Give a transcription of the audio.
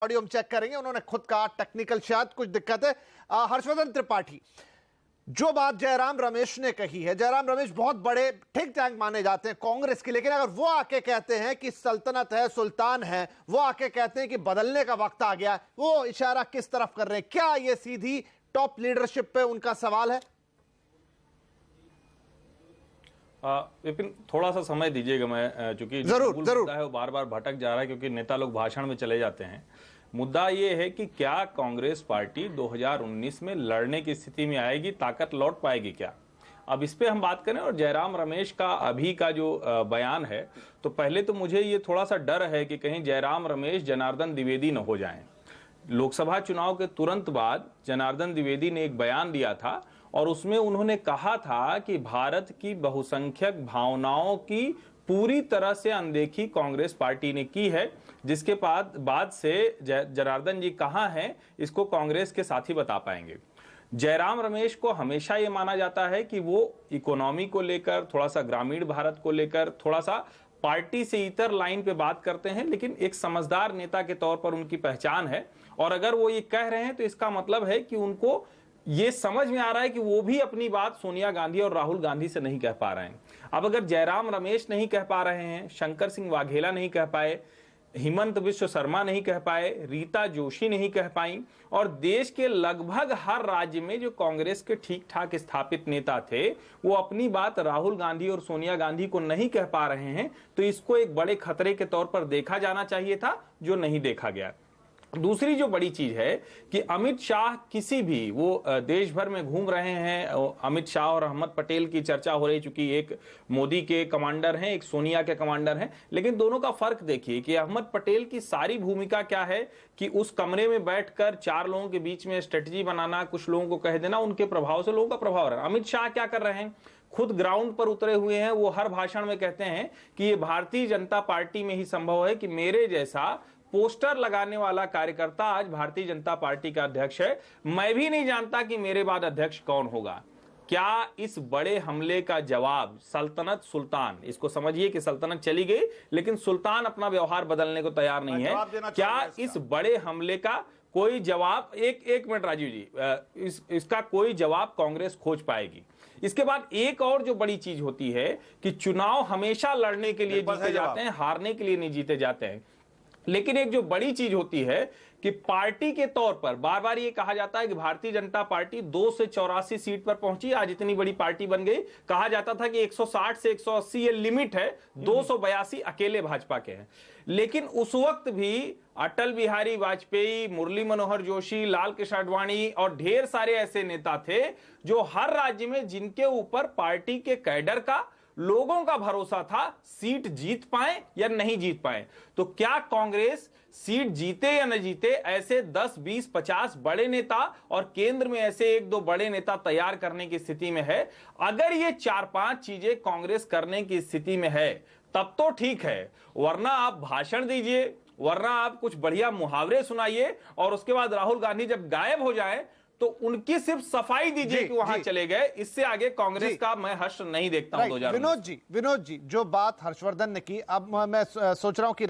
Audio हम check करेंगे। उन्होंने खुद कहा टेक्निकल शायद कुछ दिक्कत है। हर्षवर्धन त्रिपाठी, जो बात जयराम रमेश ने कही है, जयराम रमेश बहुत बड़े थिंक टैंक माने जाते हैं कांग्रेस के, लेकिन अगर वो आके कहते हैं कि सल्तनत है, सुल्तान है, वो आके कहते हैं कि बदलने का वक्त आ गया, वो इशारा किस तरफ कर रहे हैं? क्या ये सीधी टॉप लीडरशिप पे उनका सवाल है? विपिन, थोड़ा सा समय दीजिएगा। मैं चूंकि जरूर मुद्दा है वो बार बार भटक जा रहा है क्योंकि नेता लोग भाषण में चले जाते हैं। मुद्दा ये है कि क्या कांग्रेस पार्टी 2019 में लड़ने की स्थिति में आएगी, ताकत लौट पाएगी क्या? अब इस पे हम बात करें। और जयराम रमेश का अभी का जो बयान है, तो पहले तो मुझे ये थोड़ा सा डर है कि कहीं जयराम रमेश जनार्दन द्विवेदी न हो जाएं। लोकसभा चुनाव के तुरंत बाद जनार्दन द्विवेदी ने एक बयान दिया था और उसमें उन्होंने कहा था कि भारत की बहुसंख्यक भावनाओं की पूरी तरह से अनदेखी कांग्रेस पार्टी ने की है, जिसके बाद से जनार्दन जी कहां हैं इसको कांग्रेस के साथी बता पाएंगे। जयराम रमेश को हमेशा ये माना जाता है कि वो इकोनॉमी को लेकर, थोड़ा सा ग्रामीण भारत को लेकर, थोड़ा सा पार्टी से इतर लाइन पे बात करते हैं, लेकिन एक समझदार नेता के तौर पर उनकी पहचान है। और अगर वो ये कह रहे हैं तो इसका मतलब है कि उनको ये समझ में आ रहा है कि वो भी अपनी बात सोनिया गांधी और राहुल गांधी से नहीं कह पा रहे हैं। अब अगर जयराम रमेश नहीं कह पा रहे हैं, शंकर सिंह वाघेला नहीं कह पाए, हिमंत विश्व शर्मा नहीं कह पाए, रीता जोशी नहीं कह पाई, और देश के लगभग हर राज्य में जो कांग्रेस के ठीक ठाक स्थापित नेता थे वो अपनी बात राहुल गांधी और सोनिया गांधी को नहीं कह पा रहे हैं, तो इसको एक बड़े खतरे के तौर पर देखा जाना चाहिए था, जो नहीं देखा गया। दूसरी जो बड़ी चीज है कि अमित शाह किसी भी, वो देश भर में घूम रहे हैं, अमित शाह और अहमद पटेल की चर्चा हो रही, चूंकि एक मोदी के कमांडर हैं, एक सोनिया के कमांडर हैं, लेकिन दोनों का फर्क देखिए कि अहमद पटेल की सारी भूमिका क्या है कि उस कमरे में बैठकर चार लोगों के बीच में स्ट्रेटजी बनाना, कुछ लोगों को कह देना, उनके प्रभाव से लोगों का प्रभाव रहा। अमित शाह क्या कर रहे हैं? खुद ग्राउंड पर उतरे हुए हैं। वो हर भाषण में कहते हैं कि ये भारतीय जनता पार्टी में ही संभव है कि मेरे जैसा पोस्टर लगाने वाला कार्यकर्ता आज भारतीय जनता पार्टी का अध्यक्ष है। मैं भी नहीं जानता कि मेरे बाद अध्यक्ष कौन होगा। क्या इस बड़े हमले का जवाब सल्तनत, सुल्तान, इसको समझिए कि सल्तनत चली गई लेकिन सुल्तान अपना व्यवहार बदलने को तैयार नहीं है, क्या इस बड़े हमले का कोई जवाब, एक मिनट राजीव जी, इसका कोई जवाब कांग्रेस खोज पाएगी? इसके बाद एक और जो बड़ी चीज होती है कि चुनाव हमेशा लड़ने के लिए जीते जाते हैं, हारने के लिए नहीं जीते जाते हैं। लेकिन एक जो बड़ी चीज होती है कि पार्टी के तौर पर बार बार ये कहा जाता है कि भारतीय जनता पार्टी 2 से 84 सीट पर पहुंची, आज इतनी बड़ी पार्टी बन गई। कहा जाता था कि 160 से 180 ये लिमिट है, 282 अकेले भाजपा के हैं। लेकिन उस वक्त भी अटल बिहारी वाजपेयी, मुरली मनोहर जोशी, लाल कृष्ण आडवाणी और ढेर सारे ऐसे नेता थे जो हर राज्य में, जिनके ऊपर पार्टी के कैडर का, लोगों का भरोसा था सीट जीत पाए या नहीं जीत पाए। तो क्या कांग्रेस सीट जीते या न जीते, ऐसे 10, 20, 50 बड़े नेता और केंद्र में ऐसे 1-2 बड़े नेता तैयार करने की स्थिति में है? अगर ये 4-5 चीजें कांग्रेस करने की स्थिति में है तब तो ठीक है, वरना आप भाषण दीजिए, वरना आप कुछ बढ़िया मुहावरे सुनाइए और उसके बाद राहुल गांधी जब गायब हो जाए तो उनकी सिर्फ सफाई दीजिए कि वहां चले गए। इससे आगे कांग्रेस का मैं हर्ष नहीं देखता हूं। 2019 विनोद जी, जो बात हर्षवर्धन ने की, अब मैं सोच रहा हूं कि